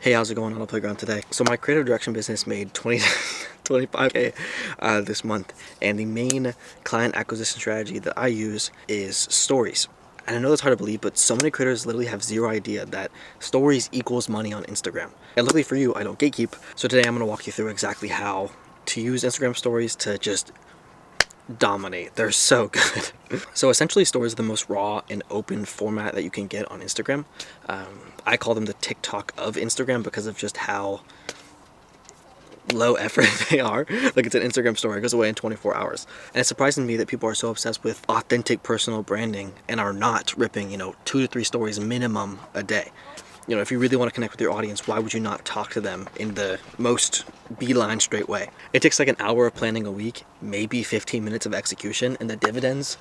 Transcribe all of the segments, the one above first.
Hey, how's it going on the playground today? So my creative direction business made 25K this month, and the main client acquisition strategy that I use is stories. And I know that's hard to believe, but so many creators literally have zero idea that stories equals money on Instagram. And luckily for you, I don't gatekeep. So today I'm going to walk you through exactly how to use Instagram stories to just dominate. They're so good. So essentially stories are the most raw and open format that you can get on Instagram. I call them the TikTok of Instagram because of just how low effort they are. Like, it's an Instagram story, it goes away in 24 hours. And it's surprising to me that people are so obsessed with authentic personal branding and are not ripping, 2 to 3 stories minimum a day. If you really want to connect with your audience, why would you not talk to them in the most beeline straight way? It takes like an hour of planning a week, maybe 15 minutes of execution, and the dividends,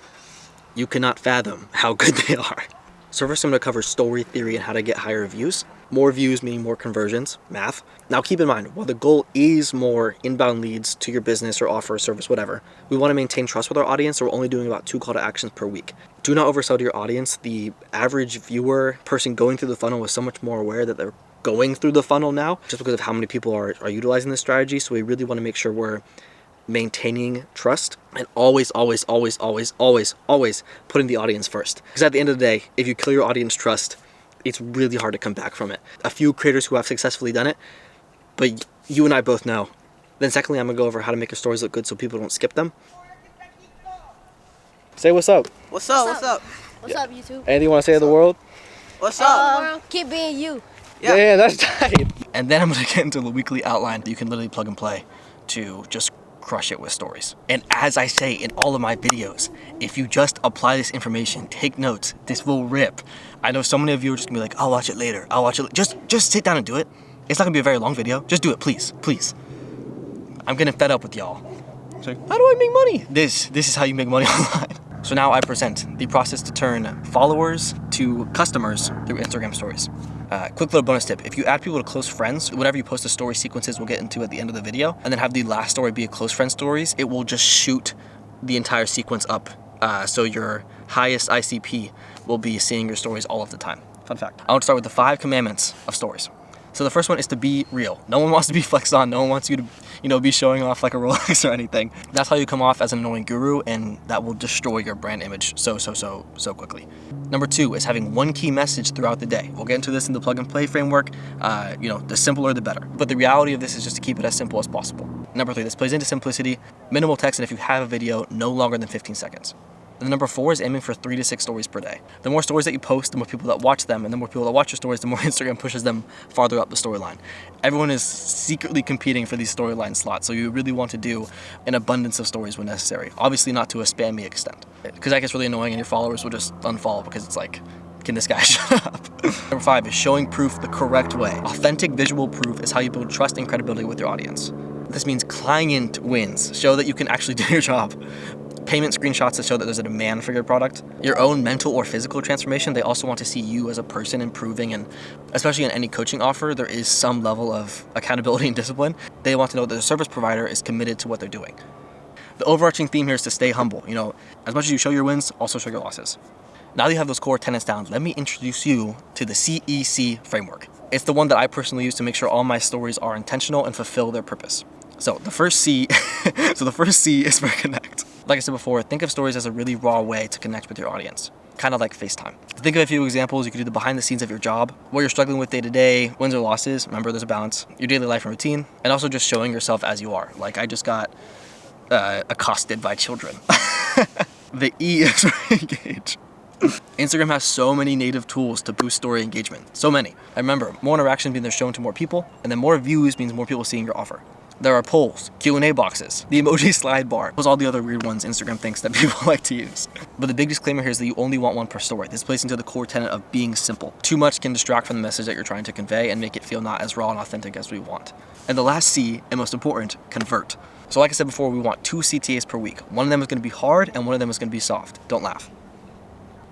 you cannot fathom how good they are. So first I'm going to cover story theory and how to get higher views. More views meaning more conversions, math. Now keep in mind, while the goal is more inbound leads to your business or offer or service, whatever, we want to maintain trust with our audience, so we're only doing about 2 call to actions per week. Do not oversell to your audience. The average viewer, person going through the funnel, is so much more aware that they're going through the funnel now, just because of how many people are utilizing this strategy. So we really want to make sure we're maintaining trust and always putting the audience first. Because at the end of the day, if you kill your audience trust, it's really hard to come back from it. A few creators who have successfully done it, but you and I both know. Then secondly, I'm gonna go over how to make your stories look good so people don't skip them. Say what's up. What's up? What's up? What's up, YouTube? Anything you want to say to the world? What's up? Keep being you. Yeah, that's tight. And then I'm gonna get into the weekly outline that you can literally plug and play to just crush it with stories. And as I say in all of my videos, if you just apply this information, take notes, this will rip. I know so many of you are just gonna be like, I'll watch it later. Just sit down and do it. It's not gonna be a very long video. Just do it, please. I'm getting fed up with y'all. So, how do I make money? This is how you make money online. So now I present the process to turn followers to customers through Instagram stories. Quick little bonus tip. If you add people to close friends, whatever you post the story sequences we'll get into at the end of the video, and then have the last story be a close friend stories, it will just shoot the entire sequence up. So your highest ICP will be seeing your stories all of the time. Fun fact. I want to start with the 5 commandments of stories. So the first one is to be real. No one wants to be flexed on. No one wants you to, be showing off like a Rolex or anything. That's how you come off as an annoying guru, and that will destroy your brand image so quickly. Number 2 is having one key message throughout the day. We'll get into this in the plug and play framework. The simpler the better. But the reality of this is just to keep it as simple as possible. Number 3, this plays into simplicity, minimal text, and if you have a video, no longer than 15 seconds. And number 4 is aiming for 3 to 6 stories per day. The more stories that you post, the more people that watch them, and the more people that watch your stories, the more Instagram pushes them farther up the storyline. Everyone is secretly competing for these storyline slots, so you really want to do an abundance of stories when necessary. Obviously not to a spammy extent, because that gets really annoying and your followers will just unfollow because it's like, can this guy shut up? Number 5 is showing proof the correct way. Authentic visual proof is how you build trust and credibility with your audience. This means client wins. Show that you can actually do your job. Payment screenshots to show that there's a demand for your product. Your own mental or physical transformation. They also want to see you as a person improving, and especially in any coaching offer, there is some level of accountability and discipline. They want to know that the service provider is committed to what they're doing. The overarching theme here is to stay humble. As much as you show your wins, also show your losses. Now that you have those core tenets down, let me introduce you to the C.E.C framework. It's the one that I personally use to make sure all my stories are intentional and fulfill their purpose. So the first C is for connect. Like I said before, think of stories as a really raw way to connect with your audience, kind of like FaceTime. To think of a few examples, you could do the behind the scenes of your job, what you're struggling with day to day, wins or losses, remember there's a balance, your daily life and routine, and also just showing yourself as you are. Like, I just got accosted by children. The E is for engage. Instagram has so many native tools to boost story engagement. So many. I remember, more interactions mean they're shown to more people, and then more views means more people seeing your offer. There are polls, Q&A boxes, the emoji slide bar. Those are all the other weird ones Instagram thinks that people like to use. But the big disclaimer here is that you only want one per story. This plays into the core tenet of being simple. Too much can distract from the message that you're trying to convey and make it feel not as raw and authentic as we want. And the last C, and most important, convert. So like I said before, we want 2 CTAs per week. One of them is going to be hard and one of them is going to be soft. Don't laugh.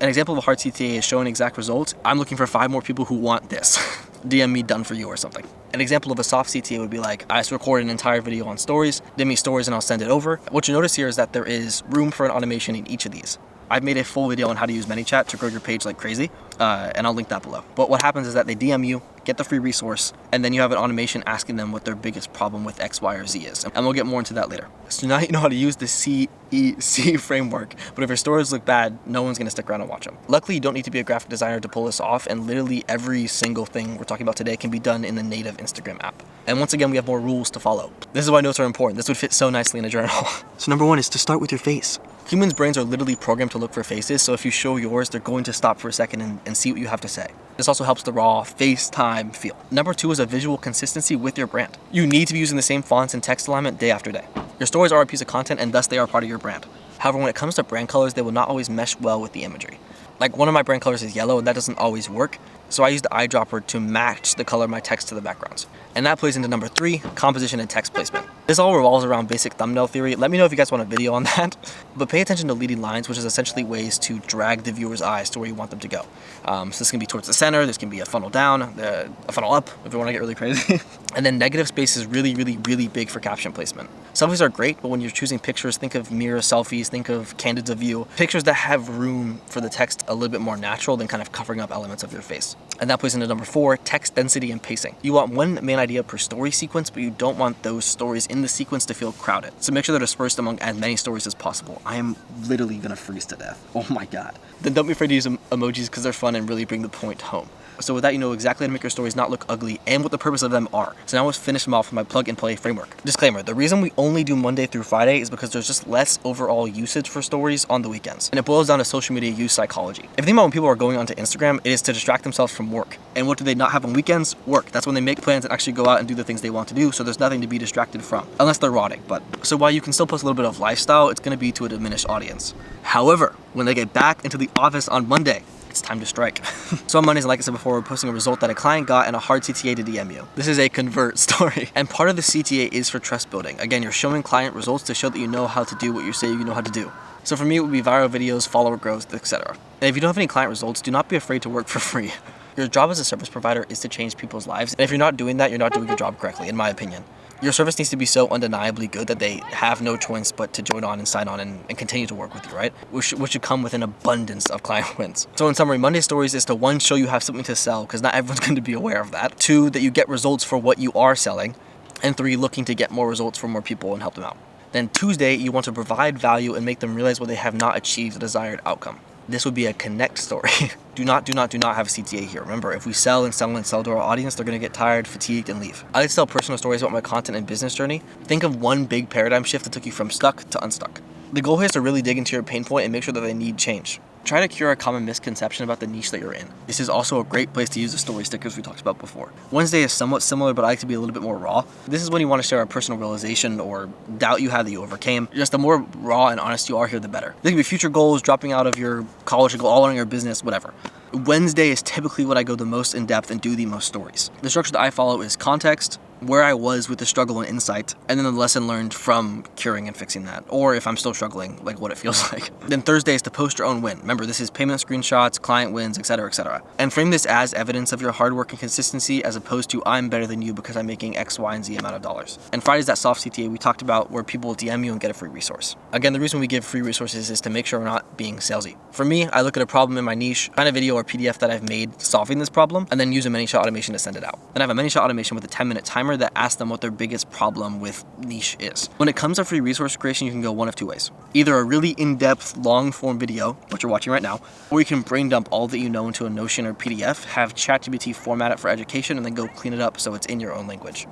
An example of a hard CTA is showing exact results. I'm looking for 5 more people who want this. DM me done for you or something. An example of a soft CTA would be like, I just recorded an entire video on stories, DM me stories and I'll send it over. What you notice here is that there is room for an automation in each of these. I've made a full video on how to use ManyChat to grow your page like crazy, and I'll link that below. But what happens is that they DM you, get the free resource, and then you have an automation asking them what their biggest problem with X, Y, or Z is. And we'll get more into that later. So now you know how to use the C.E.C framework, but if your stories look bad, no one's gonna stick around and watch them. Luckily, you don't need to be a graphic designer to pull this off, and literally every single thing we're talking about today can be done in the native Instagram app. And once again, we have more rules to follow. This is why notes are important. This would fit so nicely in a journal. So number one is to start with your face. Humans' brains are literally programmed to look for faces, so if you show yours, they're going to stop for a second and see what you have to say. This also helps the raw FaceTime feel. Number two is a visual consistency with your brand. You need to be using the same fonts and text alignment day after day. Your stories are a piece of content and thus they are part of your brand. However, when it comes to brand colors, they will not always mesh well with the imagery. Like one of my brand colors is yellow and that doesn't always work, so I use the eyedropper to match the color of my text to the backgrounds. And that plays into number three, composition and text placement. This all revolves around basic thumbnail theory. Let me know if you guys want a video on that. But pay attention to leading lines, which is essentially ways to drag the viewer's eyes to where you want them to go. So this can be towards the center, this can be a funnel down, a funnel up, if you want to get really crazy. And then negative space is really, really, really big for caption placement. Selfies are great, but when you're choosing pictures, think of mirror selfies, think of candids of view. Pictures that have room for the text a little bit more natural than kind of covering up elements of your face. And that plays into number four, text density and pacing. You want one main idea per story sequence, but you don't want those stories in the sequence to feel crowded. So make sure they're dispersed among as many stories as possible. I am literally gonna freeze to death. Oh my God. Then don't be afraid to use emojis because they're fun and really bring the point home. So with that, you know exactly how to make your stories not look ugly and what the purpose of them are. So now let's finish them off with my plug and play framework. Disclaimer, the reason we only do Monday through Friday is because there's just less overall usage for stories on the weekends. And it boils down to social media use psychology. If you think about when people are going onto Instagram, it is to distract themselves from work. And what do they not have on weekends? Work. That's when they make plans and actually go out and do the things they want to do, so there's nothing to be distracted from. Unless they're rotting, but. So while you can still post a little bit of lifestyle, it's gonna be to a diminished audience. However, when they get back into the office on Monday, it's time to strike. So on Mondays, like I said before, we're posting a result that a client got and a hard CTA to DM you. This is a convert story. And part of the CTA is for trust building. Again, you're showing client results to show that you know how to do what you say you know how to do. So for me, it would be viral videos, follower growth, etc. And if you don't have any client results, do not be afraid to work for free. Your job as a service provider is to change people's lives. And if you're not doing that, you're not doing your job correctly, in my opinion. Your service needs to be so undeniably good that they have no choice but to join on and sign on and continue to work with you, right? Which should come with an abundance of client wins. So in summary, Monday Stories is to one, show you have something to sell, because not everyone's going to be aware of that. Two, that you get results for what you are selling. And three, looking to get more results for more people and help them out. Then Tuesday, you want to provide value and make them realize what they have not achieved the desired outcome. This would be a connect story. Do not have CTA here. Remember, if we sell and sell and sell to our audience, they're gonna get tired, fatigued, and leave. I like to tell personal stories about my content and business journey. Think of one big paradigm shift that took you from stuck to unstuck. The goal here is to really dig into your pain point and make sure that they need change. Try to cure a common misconception about the niche that you're in. This is also a great place to use the story stickers we talked about before. Wednesday is somewhat similar, but I like to be a little bit more raw. This is when you want to share a personal realization or doubt you had that you overcame. Just the more raw and honest you are here, the better. There can be future goals, dropping out of your college to go all in your business, whatever. Wednesday is typically when I go the most in depth and do the most stories. The structure that I follow is context, where I was with the struggle and insight, and then the lesson learned from curing and fixing that. Or if I'm still struggling, like what it feels like. Then Thursday is to post your own win. Remember, this is payment screenshots, client wins, etc., etc. And frame this as evidence of your hard work and consistency as opposed to I'm better than you because I'm making X, Y, and Z amount of dollars. And Friday's that soft CTA we talked about where people will DM you and get a free resource. Again, the reason we give free resources is to make sure we're not being salesy. For me, I look at a problem in my niche, find a video or PDF that I've made solving this problem, and then use a many-shot automation to send it out. Then I have a many-shot automation with a 10-minute timer that asks them what their biggest problem with niche is. When it comes to free resource creation, you can go one of two ways. Either a really in-depth, long-form video, what you're watching right now, or you can brain dump all that you know into a Notion or PDF, have ChatGPT format it for education, and then go clean it up so it's in your own language.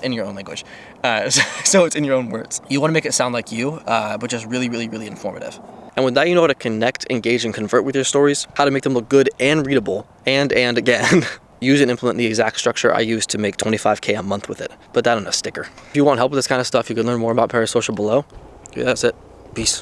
So it's in your own words. You want to make it sound like you, but just really, really, really informative. And with that, you know how to connect, engage, and convert with your stories, how to make them look good and readable, and again. Use and implement the exact structure I use to make $25K a month with it. Put that on a sticker. If you want help with this kind of stuff, you can learn more about Parasocial below. Yeah, that's it. Peace.